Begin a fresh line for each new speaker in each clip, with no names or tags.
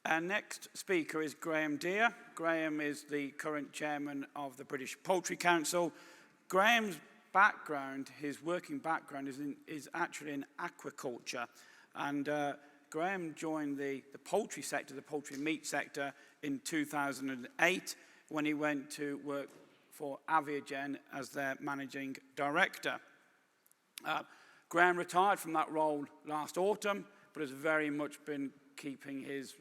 Our next speaker is Graeme Dear. Graeme is the current chairman of the British Poultry Council. Graeme's background, his working background, is actually in aquaculture. And Graeme joined the poultry sector, the poultry meat sector, in 2008 when he went to work for Aviogen as their managing director. Graeme retired from that role last autumn, but has very much been keeping his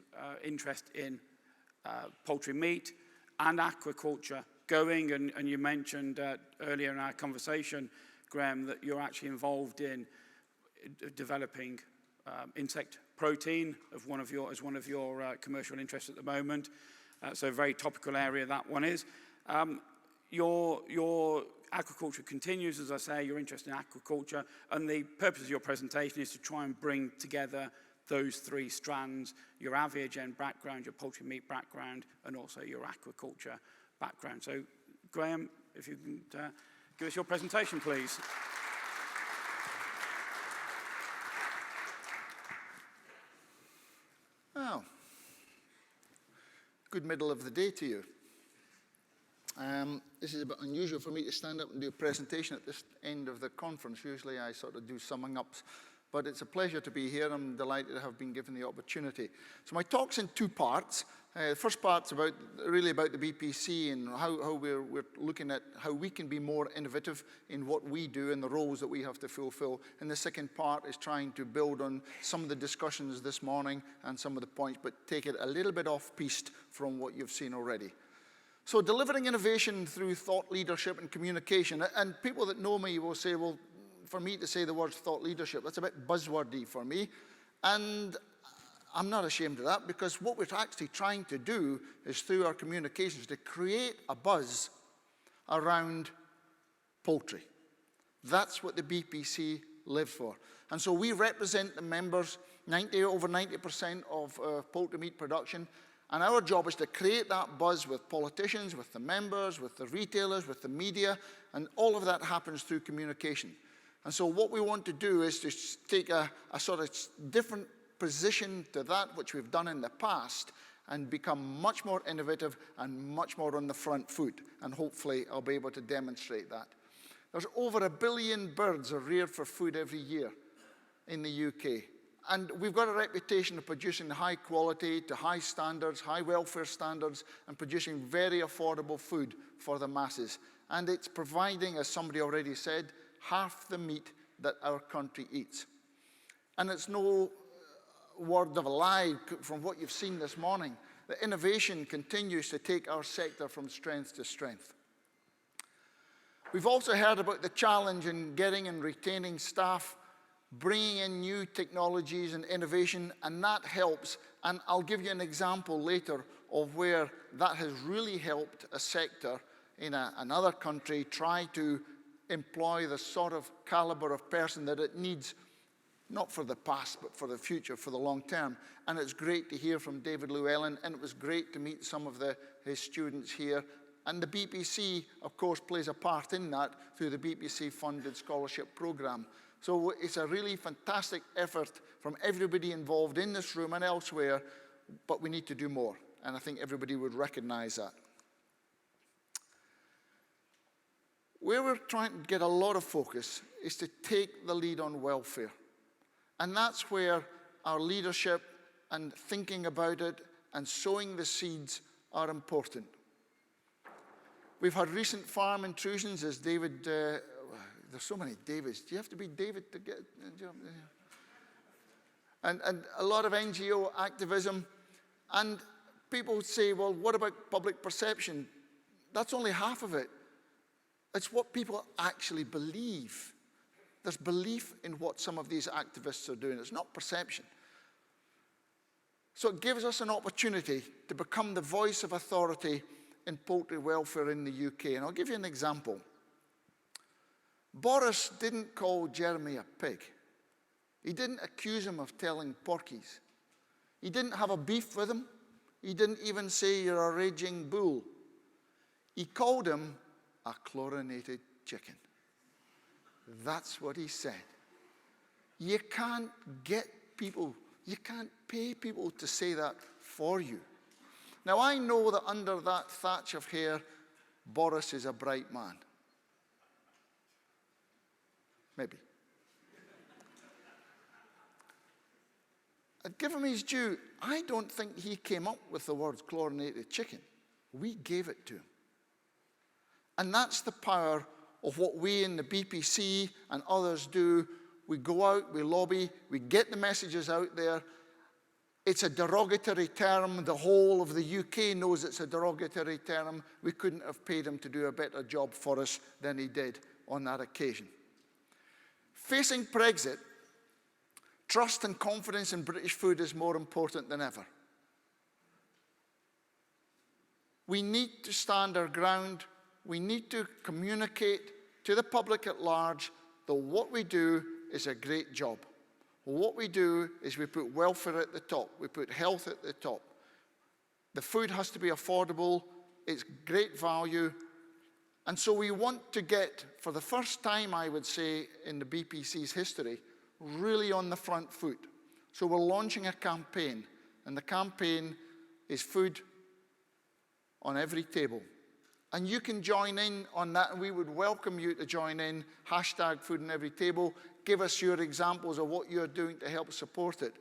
interest in poultry meat and aquaculture going. And you mentioned earlier in our conversation, Graeme, that you're actually involved in developing insect protein as one of your commercial interests at the moment. So a very topical area that one is. Your aquaculture continues, as I say, your interest in aquaculture, and the purpose of your presentation is to try and bring together those three strands: your Aviogen background, your poultry meat background, and also your aquaculture background. So, Graeme, if you can give us your presentation, please.
Well, good middle of the day to you. This is a bit unusual for me to stand up and do a presentation at this end of the conference. Usually I sort of do summing ups, but it's a pleasure to be here. I'm delighted to have been given the opportunity. So my talk's in two parts. The first part's really about the BPC and how we're looking at how we can be more innovative in what we do and the roles that we have to fulfill. And the second part is trying to build on some of the discussions this morning and some of the points, but take it a little bit off-piste from what you've seen already. So delivering innovation through thought leadership and communication. And people that know me will say, well, for me to say the words thought leadership, that's a bit buzzwordy for me. And I'm not ashamed of that, because what we're actually trying to do is, through our communications, to create a buzz around poultry. That's what the BPC lives for. And so we represent the members, over 90% of poultry meat production. And our job is to create that buzz with politicians, with the members, with the retailers, with the media, and all of that happens through communication. And so what we want to do is to take a sort of different position to that which we've done in the past and become much more innovative and much more on the front foot. And hopefully I'll be able to demonstrate that. There's over 1 billion birds are reared for food every year in the UK. And we've got a reputation of producing high quality to high standards, high welfare standards, and producing very affordable food for the masses. And it's providing, as somebody already said, half the meat that our country eats. And it's no word of a lie from what you've seen this morning. The innovation continues to take our sector from strength to strength. We've also heard about the challenge in getting and retaining staff, bringing in new technologies and innovation, and that helps. And I'll give you an example later of where that has really helped a sector in another country try to employ the sort of caliber of person that it needs, not for the past, but for the future, for the long term. And it's great to hear from David Llewellyn, and it was great to meet some of his students here. And the BPC, of course, plays a part in that through the BPC-funded scholarship program. So it's a really fantastic effort from everybody involved in this room and elsewhere, but we need to do more. And I think everybody would recognize that. Where we're trying to get a lot of focus is to take the lead on welfare. And that's where our leadership and thinking about it and sowing the seeds are important. We've had recent farm intrusions, as David, there's so many Davids. Do you have to be David to get a job? And a lot of NGO activism. And people say, well, what about public perception? That's only half of it. It's what people actually believe. There's belief in what some of these activists are doing. It's not perception. So it gives us an opportunity to become the voice of authority in poultry welfare in the UK. And I'll give you an example. Boris didn't call Jeremy a pig. He didn't accuse him of telling porkies. He didn't have a beef with him. He didn't even say you're a raging bull. He called him a chlorinated chicken. That's what he said. You can't get people, you can't pay people to say that for you. Now, I know that under that thatch of hair, Boris is a bright man. Maybe. I'd give him his due. I don't think he came up with the words chlorinated chicken. We gave it to him. And that's the power of what we in the BPC and others do. We go out, we lobby, we get the messages out there. It's a derogatory term. The whole of the UK knows it's a derogatory term. We couldn't have paid him to do a better job for us than he did on that occasion. Facing Brexit, trust and confidence in British food is more important than ever. We need to stand our ground. We need to communicate to the public at large that what we do is a great job. What we do is we put welfare at the top. We put health at the top. The food has to be affordable. It's great value. And so we want to get, for the first time, I would say, in the BPC's history, really on the front foot. So we're launching a campaign, and the campaign is food on every table. And you can join in on that, and we would welcome you to join in. Hashtag food on every table. Give us your examples of what you're doing to help support it.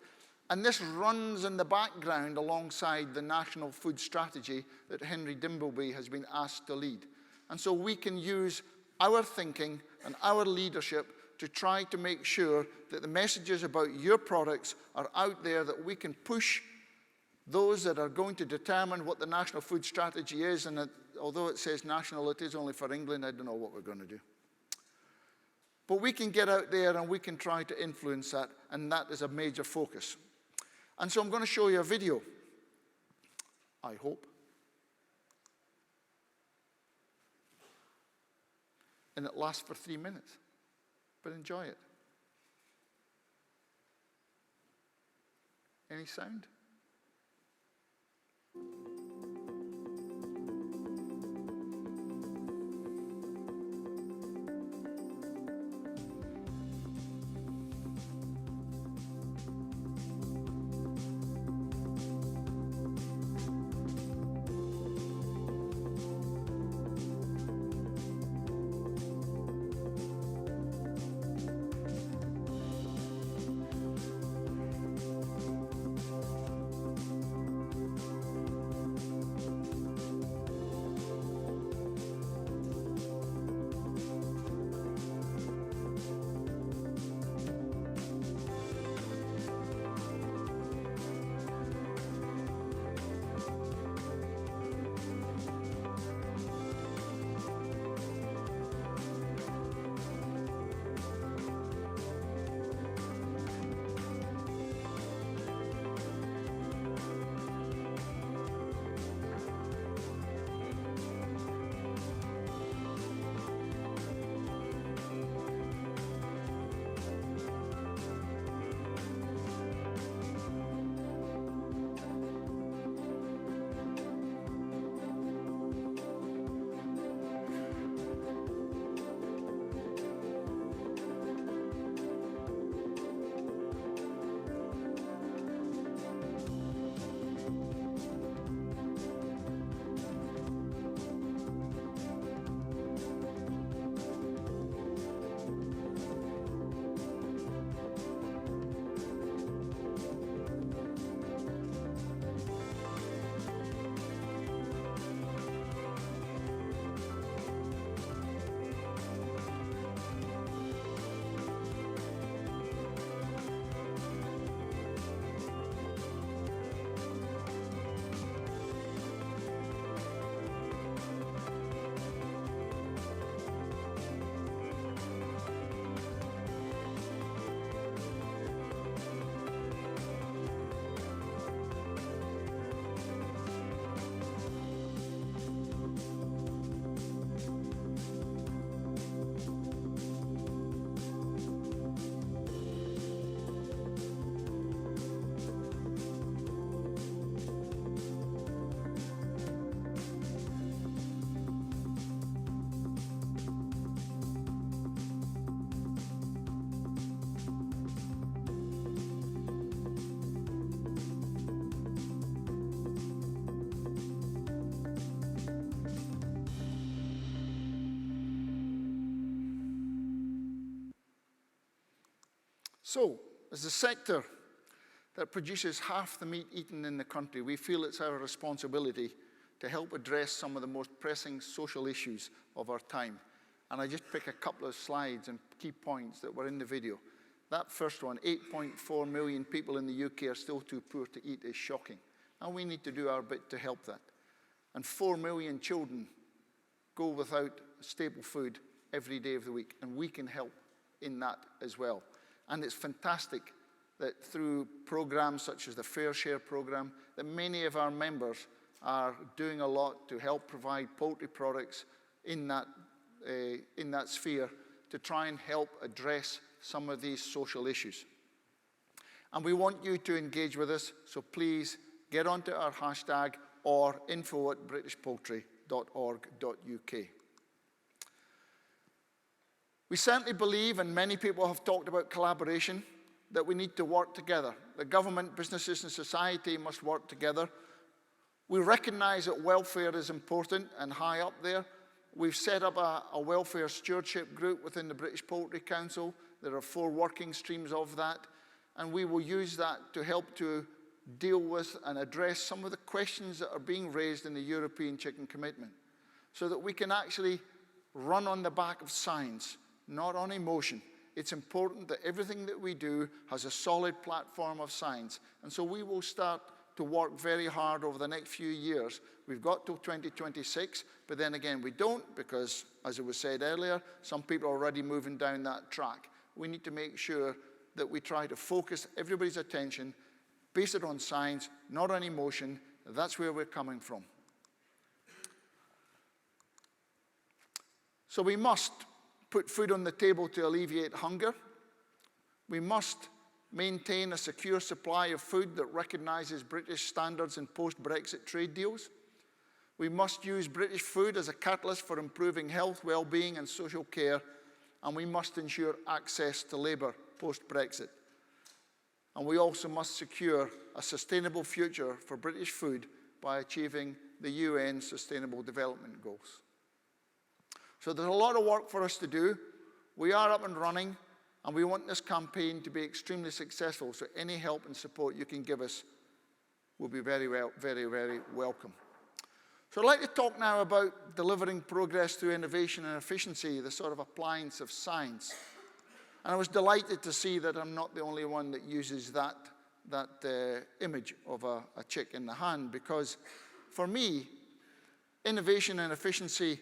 And this runs in the background alongside the National Food Strategy that Henry Dimbleby has been asked to lead. And so we can use our thinking and our leadership to try to make sure that the messages about your products are out there, that we can push those that are going to determine what the National Food Strategy is. And that, although it says national, it is only for England. I don't know what we're going to do. But we can get out there and we can try to influence that, and that is a major focus. And so I'm going to show you a video, I hope. And it lasts for 3 minutes. But enjoy it. Any sound? So, as a sector that produces half the meat eaten in the country, we feel it's our responsibility to help address some of the most pressing social issues of our time. And I just pick a couple of slides and key points that were in the video. That first one, 8.4 million people in the UK are still too poor to eat, is shocking. And we need to do our bit to help that. And 4 million children go without staple food every day of the week, and we can help in that as well. And it's fantastic that through programs such as the Fair Share program, that many of our members are doing a lot to help provide poultry products in that sphere to try and help address some of these social issues. And we want you to engage with us, so please get onto our hashtag or info@britishpoultry.org.uk. We certainly believe, and many people have talked about collaboration, that we need to work together. The government, businesses and society must work together. We recognize that welfare is important and high up there. We've set up a welfare stewardship group within the British Poultry Council. There are 4 working streams of that, and we will use that to help to deal with and address some of the questions that are being raised in the European Chicken Commitment, so that we can actually run on the back of science, not on emotion. It's important that everything that we do has a solid platform of science, and so we will start to work very hard over the next few years. We've got till 2026, but then again, we don't, because, as it was said earlier, some people are already moving down that track. We need to make sure that we try to focus everybody's attention, base it on science, not on emotion. That's where we're coming from. So we must put food on the table to alleviate hunger. We must maintain a secure supply of food that recognizes British standards in post-Brexit trade deals. We must use British food as a catalyst for improving health, well-being and social care, and we must ensure access to labour post-Brexit. And we also must secure a sustainable future for British food by achieving the UN Sustainable Development Goals. So there's a lot of work for us to do. We are up and running, and we want this campaign to be extremely successful, so any help and support you can give us will be very welcome. So I'd like to talk now about delivering progress through innovation and efficiency, the sort of appliance of science. And I was delighted to see that I'm not the only one that uses that image of a chick in the hand, because for me, innovation and efficiency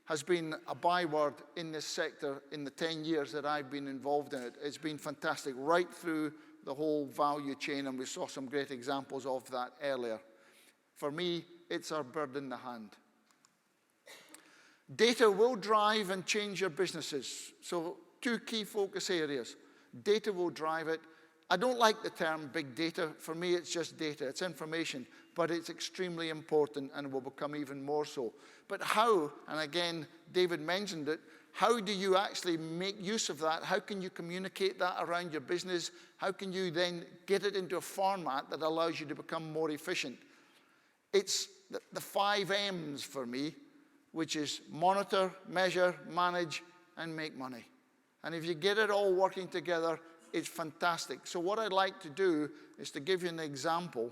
has been a byword in this sector in the 10 years that I've been involved in it. It's been fantastic right through the whole value chain, and we saw some great examples of that earlier. For me, it's our bird in the hand. Data will drive and change your businesses. So 2 key focus areas. Data will drive it. I don't like the term big data. For me, it's just data. It's information, but it's extremely important and will become even more so. But how, and again, David mentioned it, how do you actually make use of that? How can you communicate that around your business? How can you then get it into a format that allows you to become more efficient? It's the 5 M's for me, which is monitor, measure, manage, and make money. And if you get it all working together, it's fantastic. So what I'd like to do is to give you an example.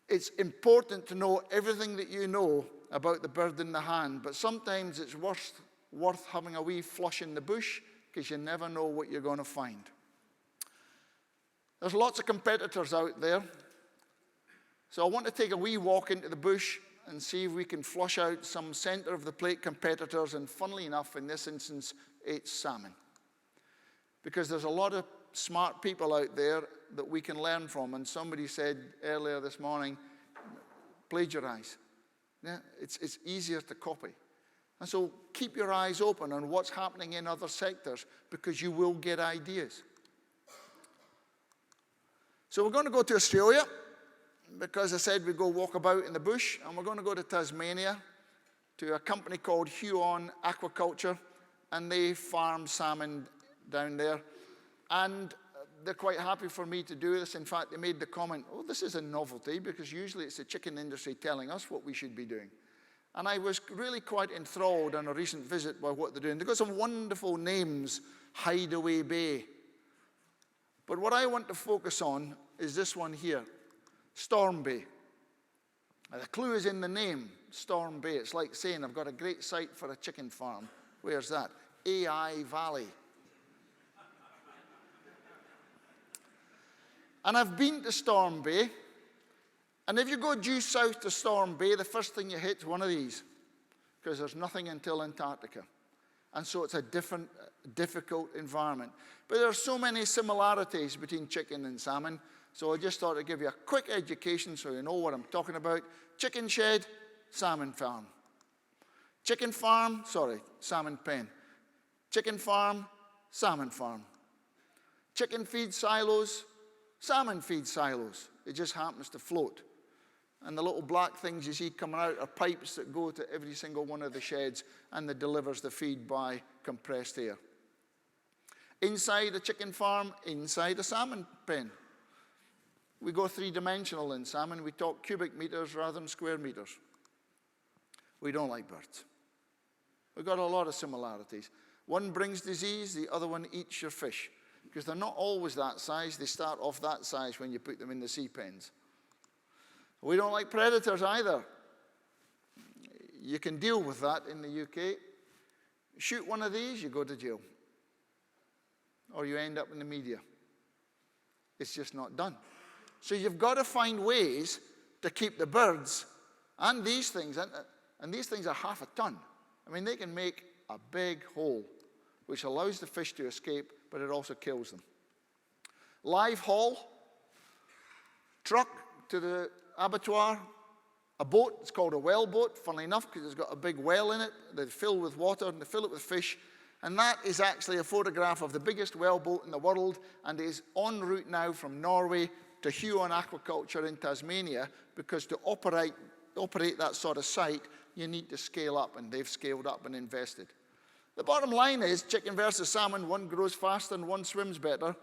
It's important to know everything that you know about the bird in the hand, but sometimes it's worth having a wee flush in the bush, because you never know what you're going to find. There's lots of competitors out there. So I want to take a wee walk into the bush and see if we can flush out some center of the plate competitors, and funnily enough, in this instance, it's salmon. Because there's a lot of smart people out there that we can learn from, and somebody said earlier this morning, plagiarize. Yeah, it's easier to copy. And so keep your eyes open on what's happening in other sectors, because you will get ideas. So we're going to go to Australia, because I said we'd go walk about in the bush, and we're going to go to Tasmania to a company called Huon Aquaculture, and they farm salmon down there. And they're quite happy for me to do this. In fact, they made the comment, oh, this is a novelty, because usually it's the chicken industry telling us what we should be doing. And I was really quite enthralled on a recent visit by what they're doing. They've got some wonderful names, Hideaway Bay, But what I want to focus on is this one here, Storm Bay. And the clue is in the name, Storm Bay. It's like saying, I've got a great site for a chicken farm. Where's that? AI Valley. And I've been to Storm Bay. And if you go due south to Storm Bay, the first thing you hit is one of these, because there's nothing until Antarctica. And so it's a different, difficult environment. But there are so many similarities between chicken and salmon, so I just thought I'd give you a quick education so you know what I'm talking about. Chicken shed, salmon farm. Chicken farm, salmon pen. Chicken farm, salmon farm. Chicken feed silos, salmon feed silos. It just happens to float. And the little black things you see coming out are pipes that go to every single one of the sheds, and that delivers the feed by compressed air. Inside a chicken farm, inside a salmon pen. We go three-dimensional in salmon. We talk cubic meters rather than square meters. We don't like birds. We've got a lot of similarities. One brings disease, the other one eats your fish. Because they're not always that size. They start off that size when you put them in the sea pens. We don't like predators either. You can deal with that in the UK. Shoot one of these, you go to jail. Or you end up in the media. It's just not done. So you've got to find ways to keep the birds and these things, and these things are half a ton. I mean, they can make a big hole, which allows the fish to escape, but it also kills them. Live haul, truck to the abattoir, a boat, it's called a well boat, funnily enough, because it's got a big well in it. They fill with water and they fill it with fish. And that is actually a photograph of the biggest well boat in the world, and is en route now from Norway to Huon Aquaculture in Tasmania, because to operate that sort of site, you need to scale up, and they've scaled up and invested. The bottom line is chicken versus salmon, one grows faster and one swims better.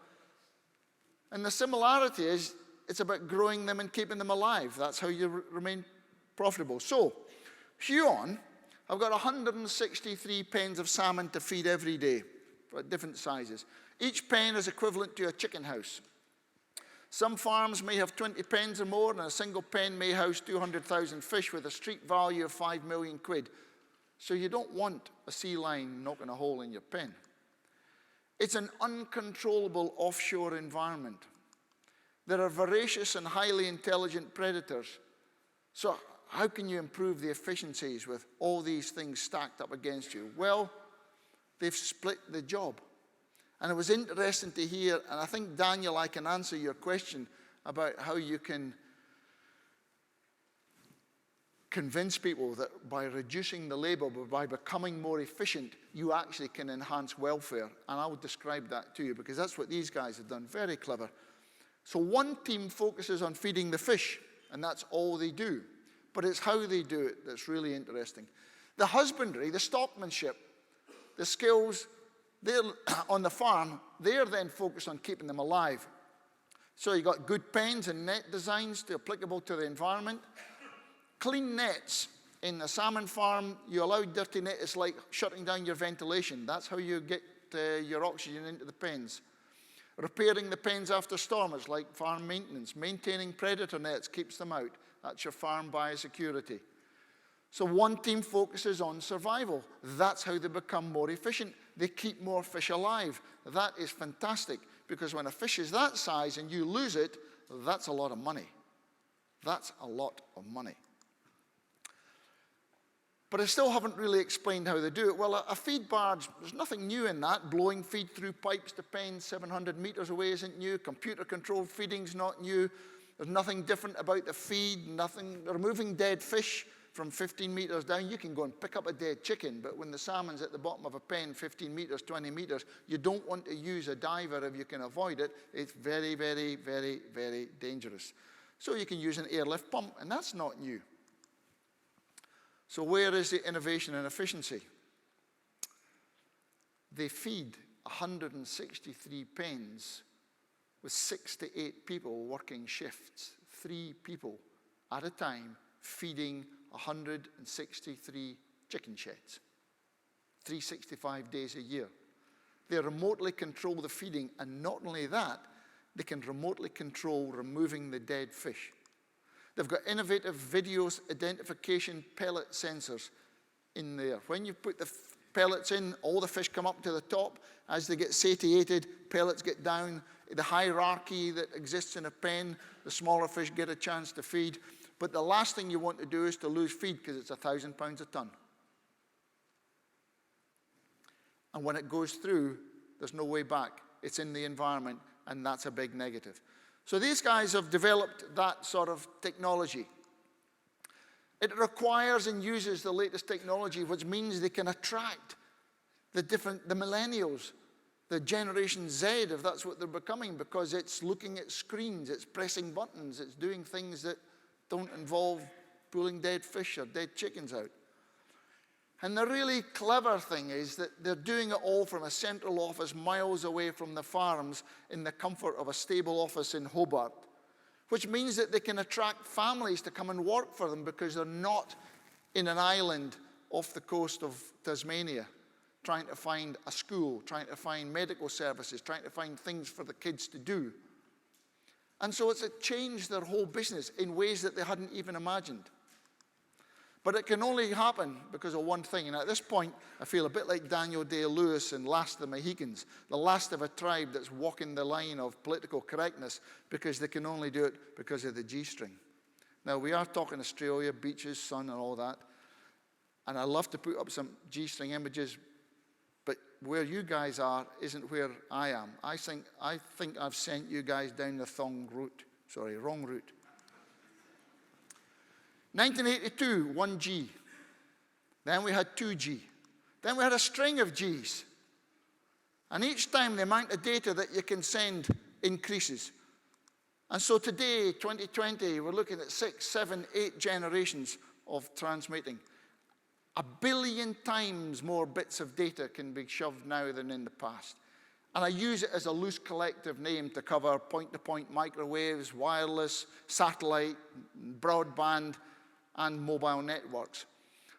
And the similarity is it's about growing them and keeping them alive. That's how you remain profitable. So, Huon, I've got 163 pens of salmon to feed every day, at different sizes. Each pen is equivalent to a chicken house. Some farms may have 20 pens or more, and a single pen may house 200,000 fish with a street value of 5 million quid. So you don't want a sea lion knocking a hole in your pen. It's an uncontrollable offshore environment. There are voracious and highly intelligent predators. So how can you improve the efficiencies with all these things stacked up against you? Well, they've split the job. And it was interesting to hear, and I think, Daniel, I can answer your question about how you can convince people that by reducing the labor, by becoming more efficient, you actually can enhance welfare. And I will describe that to you, because that's what these guys have done. Very clever. So one team focuses on feeding the fish, and that's all they do. But it's how they do it that's really interesting. The husbandry, the stockmanship, the skills, they're on the farm, they're then focused on keeping them alive. So you've got good pens and net designs applicable to the environment. Clean nets. In the salmon farm, you allow dirty net. It's like shutting down your ventilation. That's how you get your oxygen into the pens. Repairing the pens after storms, like farm maintenance. Maintaining predator nets keeps them out. That's your farm biosecurity. So one team focuses on survival. That's how they become more efficient. They keep more fish alive. That is fantastic, because when a fish is that size and you lose it, that's a lot of money. That's a lot of money. But I still haven't really explained how they do it. Well, a feed barge, there's nothing new in that. Blowing feed through pipes to pens 700 meters away isn't new. Computer-controlled feeding's not new. There's nothing different about the feed, nothing. Removing dead fish from 15 meters down, you can go and pick up a dead chicken, but when the salmon's at the bottom of a pen, 15 meters, 20 meters, you don't want to use a diver if you can avoid it. It's very, very, very, very dangerous. So you can use an airlift pump, and that's not new. So where is the innovation and efficiency? They feed 163 pens with 6 to 8 people working shifts, 3 people at a time feeding 163 chicken sheds, 365 days a year. They remotely control the feeding, and not only that, they can remotely control removing the dead fish. They've got innovative video identification pellet sensors in there. When you put the pellets in, all the fish come up to the top. As they get satiated, pellets get down. The hierarchy that exists in a pen, the smaller fish get a chance to feed. But the last thing you want to do is to lose feed, because it's £1,000 a ton. And when it goes through, there's no way back. It's in the environment, and that's a big negative. So these guys have developed that sort of technology. It requires and uses the latest technology, which means they can attract the millennials, the Generation Z, if that's what they're becoming, because it's looking at screens, it's pressing buttons, it's doing things that don't involve pulling dead fish or dead chickens out. And the really clever thing is that they're doing it all from a central office miles away from the farms in the comfort of a stable office in Hobart, which means that they can attract families to come and work for them because they're not in an island off the coast of Tasmania trying to find a school, trying to find medical services, trying to find things for the kids to do. And so it's changed their whole business in ways that they hadn't even imagined. But it can only happen because of one thing. And at this point, I feel a bit like Daniel Day-Lewis in Last of the Mohicans, the last of a tribe that's walking the line of political correctness because they can only do it because of the G-string. Now, we are talking Australia, beaches, sun, and all that. And I love to put up some G-string images, but where you guys are isn't where I am. I think I've sent you guys down the wrong route. 1982, 1G. Then we had 2G. Then we had a string of Gs. And each time the amount of data that you can send increases. And so today, 2020, we're looking at 6, 7, 8 generations of transmitting. 1 billion times more bits of data can be shoved now than in the past. And I use it as a loose collective name to cover point-to-point microwaves, wireless, satellite, broadband, and mobile networks.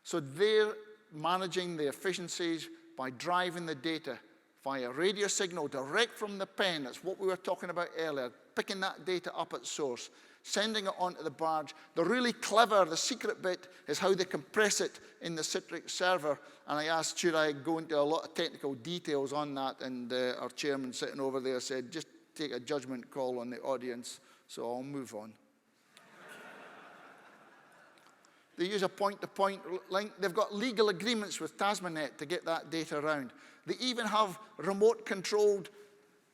So they're managing the efficiencies by driving the data via radio signal direct from the pen. That's what we were talking about earlier, picking that data up at source, sending it onto the barge. They're really clever. The secret bit is how they compress it in the Citrix server. And I asked, should I go into a lot of technical details on that? And our chairman sitting over there said, just take a judgment call on the audience. So I'll move on. They use a point-to-point link. They've got legal agreements with Tasmanet to get that data around. They even have remote-controlled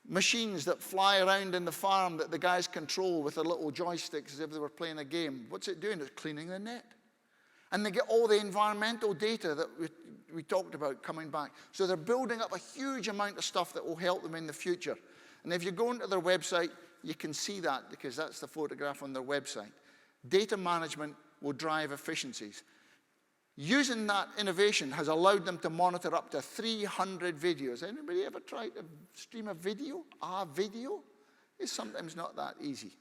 machines that fly around in the farm that the guys control with their little joysticks as if they were playing a game. What's it doing? It's cleaning the net. And they get all the environmental data that we talked about coming back. So they're building up a huge amount of stuff that will help them in the future. And if you go into their website, you can see that because that's the photograph on their website. Data management will drive efficiencies. Using that innovation has allowed them to monitor up to 300 videos. Anybody ever tried to stream a video? Video is sometimes not that easy.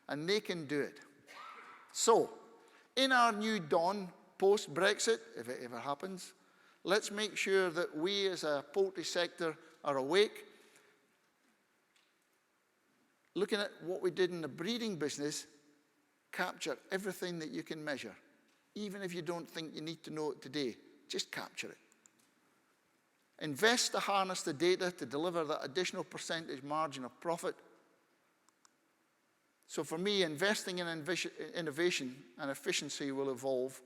And they can do it. So, in our new dawn, post-Brexit, if it ever happens, let's make sure that we as a poultry sector are awake. Looking at what we did in the breeding business, capture everything that you can measure. Even if you don't think you need to know it today, just capture it. Invest to harness the data to deliver that additional percentage margin of profit. So for me, investing in innovation and efficiency will evolve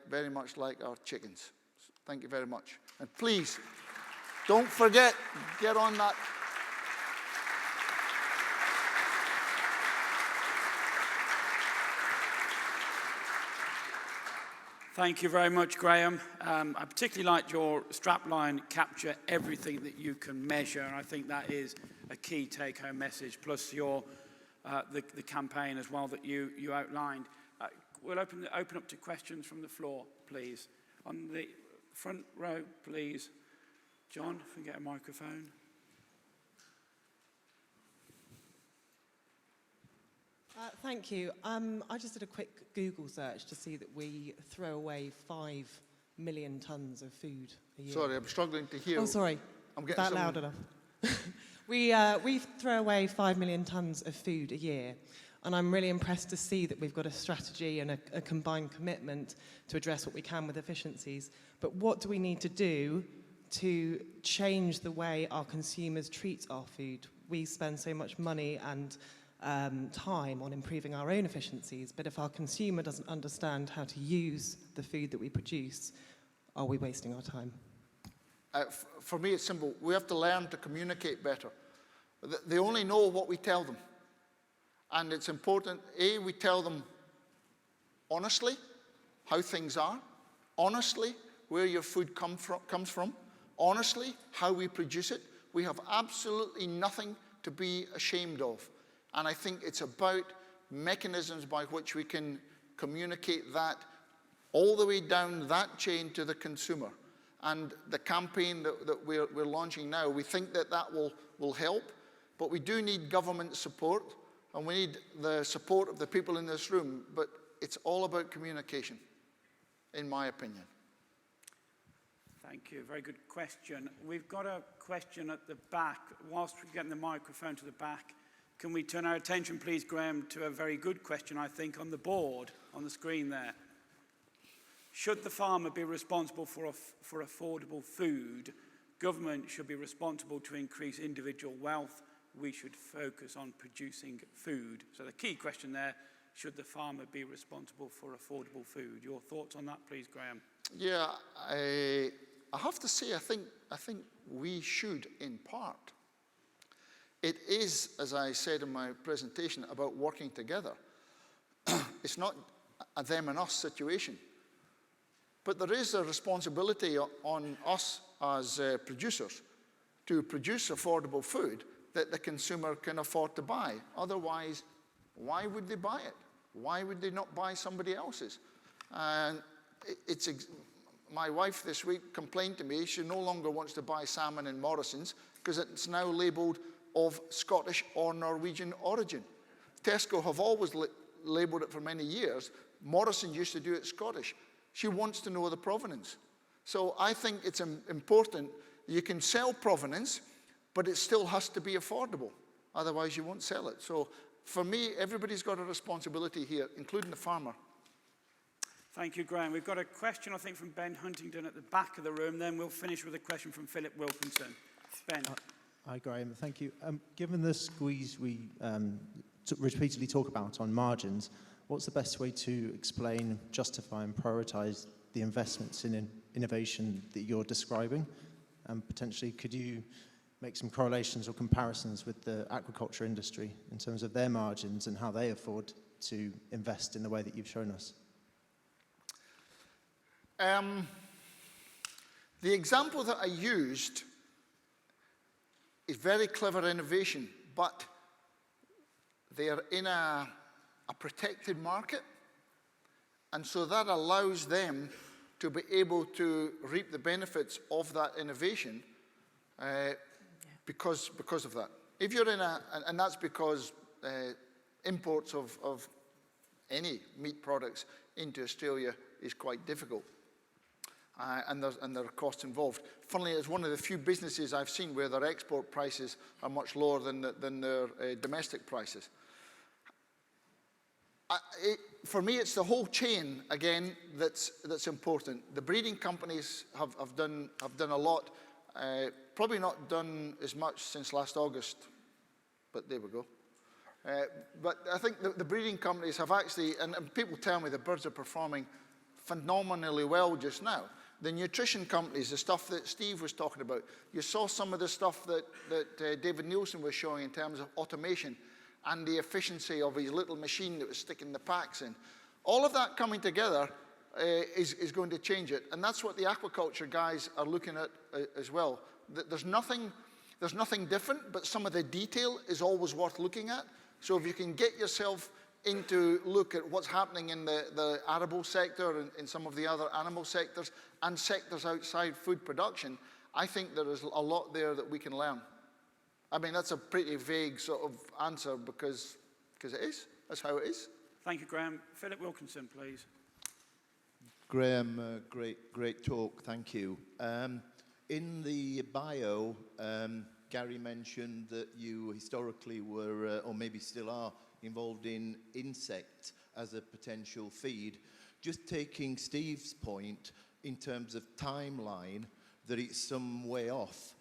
very much like our chickens. So thank you very much. And please, don't forget, get on that.
Thank you very much, Graeme. I particularly liked your strapline, capture everything that you can measure, and I think that is a key take-home message, plus your the campaign as well that you outlined. We'll open up to questions from the floor, please. On the front row, please. John, if we can get a microphone.
Thank you. I just did a quick Google search to see that we throw away 5 million tonnes of food a year.
Sorry, I'm struggling to hear.
Oh, sorry.
I'm getting
that loud enough. We throw away 5 million tonnes of food a year, and I'm really impressed to see that we've got a strategy and a combined commitment to address what we can with efficiencies. But what do we need to do to change the way our consumers treat our food? We spend so much money and time on improving our own efficiencies, but if our consumer doesn't understand how to use the food that we produce, are we wasting our time?
For me, it's simple. We have to learn to communicate better. They only know what we tell them. And it's important, A, we tell them honestly how things are, honestly where your food comes from, honestly how we produce it. We have absolutely nothing to be ashamed of. And I think it's about mechanisms by which we can communicate that all the way down that chain to the consumer. And the campaign that we're launching now, we think that will help, but we do need government support, and we need the support of the people in this room, but it's all about communication, in my opinion.
Thank you. Very good question. We've got a question at the back. Whilst we're getting the microphone to the back, can we turn our attention, please, Graeme, to a very good question, I think, on the board, on the screen there. Should the farmer be responsible for affordable food? Government should be responsible to increase individual wealth. We should focus on producing food. So the key question there, should the farmer be responsible for affordable food? Your thoughts on that, please, Graeme?
Yeah, I have to say, I think we should, in part. It is, as I said in my presentation, about working together. It's not a them and us situation. But there is a responsibility on us as producers to produce affordable food that the consumer can afford to buy. Otherwise, why would they buy it? Why would they not buy somebody else's? And my wife this week complained to me she no longer wants to buy salmon in Morrison's because it's now labelled of Scottish or Norwegian origin. Tesco have always labelled it for many years. Morrison used to do it Scottish. She wants to know the provenance. So I think it's important. You can sell provenance, but it still has to be affordable. Otherwise, you won't sell it. So for me, everybody's got a responsibility here, including the farmer.
Thank you, Graeme. We've got a question, I think, from Ben Huntington at the back of the room. Then we'll finish with a question from Philip Wilkinson. Ben.
Hi, Graeme. Thank you. Given the squeeze we repeatedly talk about on margins, what's the best way to explain, justify and prioritise the investments in innovation that you're describing? And potentially, could you make some correlations or comparisons with the aquaculture industry in terms of their margins and how they afford to invest in the way that you've shown us?
The example that I used is very clever innovation, but they are in a protected market, and so that allows them to be able to reap the benefits of that innovation because of that. If you're in and that's because imports of any meat products into Australia is quite difficult. And there are costs involved. Funnily, it's one of the few businesses I've seen where their export prices are much lower than their domestic prices. For me, it's the whole chain again that's important. The breeding companies have done a lot. Probably not done as much since last August, but there we go. But I think the breeding companies have actually, and people tell me the birds are performing phenomenally well just now. The nutrition companies, the stuff that Steve was talking about, you saw some of the stuff that David Nielsen was showing in terms of automation and the efficiency of his little machine that was sticking the packs in. All of that coming together is going to change it. And that's what the aquaculture guys are looking at as well. There's nothing different, but some of the detail is always worth looking at. So if you can get yourself into look at what's happening in the arable sector and in some of the other animal sectors and sectors outside food production, I think there is a lot there that we can learn. I mean, that's a pretty vague sort of answer because it is. That's how it is.
Thank you, Graeme. Philip Wilkinson, please.
Graeme, great talk. Thank you. In the bio, Gary mentioned that you historically were, or maybe still are, involved in insect as a potential feed. Just taking Steve's point in terms of timeline, that it's some way off,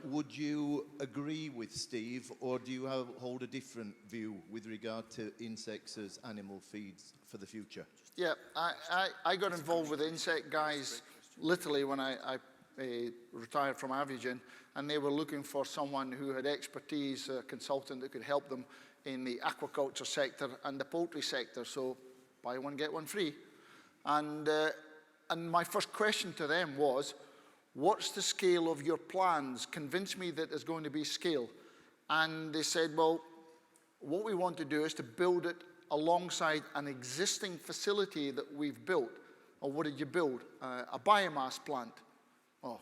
would you agree with Steve, or do you hold a different view with regard to insects as animal feeds for the future?
Yeah, I got involved with the insect guys literally when I retired from Avigen, and they were looking for someone who had expertise, a consultant that could help them in the aquaculture sector and the poultry sector. So buy one, get one free. And my first question to them was, what's the scale of your plans? Convince me that there's going to be scale. And they said, well, what we want to do is to build it alongside an existing facility that we've built. Or what did you build? A biomass plant. Oh,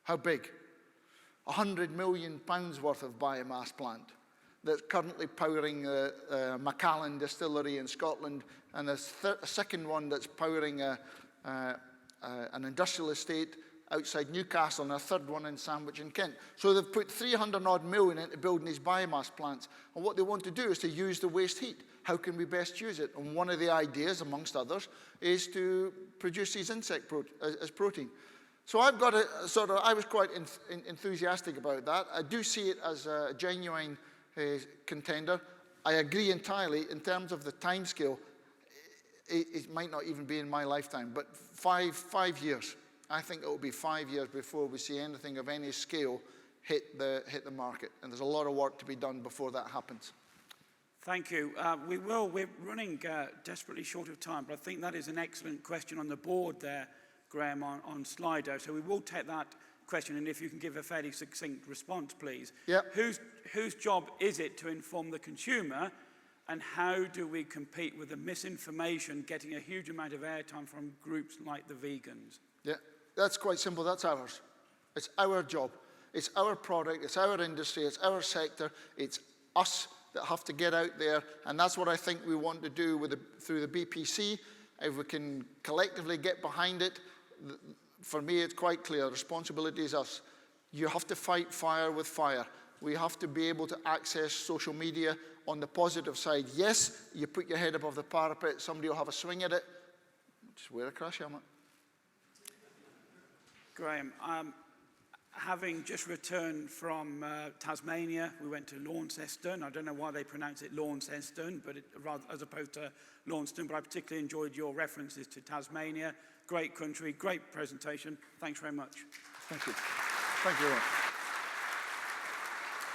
how big? 100 million pounds worth of biomass plant that's currently powering Macallan Distillery in Scotland, and there's a second one that's powering an industrial estate outside Newcastle, and a third one in Sandwich in Kent. So they've put 300 odd million into building these biomass plants, and what they want to do is to use the waste heat. How can we best use it? And one of the ideas, amongst others, is to produce these insect as protein. So I've got I was quite enthusiastic about that. I do see it as a genuine contender. I agree entirely in terms of the timescale. It might not even be in my lifetime, but five years. I think it will be 5 years before we see anything of any scale hit the market. And there's a lot of work to be done before that happens.
Thank you. We're running desperately short of time, but I think that is an excellent question on the board there, Graeme, on Slido. So we will take that question, and if you can give a fairly succinct response, please.
Yep.
Whose job is it to inform the consumer, and how do we compete with the misinformation getting a huge amount of airtime from groups like the vegans?
Yeah, that's quite simple. That's ours. It's our job. It's our product. It's our industry. It's our sector. It's us that have to get out there, and that's what I think we want to do through the BPC. If we can collectively get behind it, for me it's quite clear, responsibility is us. You have to fight fire with fire. We have to be able to access social media on the positive side. Yes, you put your head above the parapet, somebody will have a swing at it. Just wear a crash helmet.
Graeme, having just returned from Tasmania, we went to Launceston. I don't know why they pronounce it Launceston, but rather as opposed to Launceston, but I particularly enjoyed your references to Tasmania. Great country, great presentation. Thanks very much.
Thank you. Thank you very much.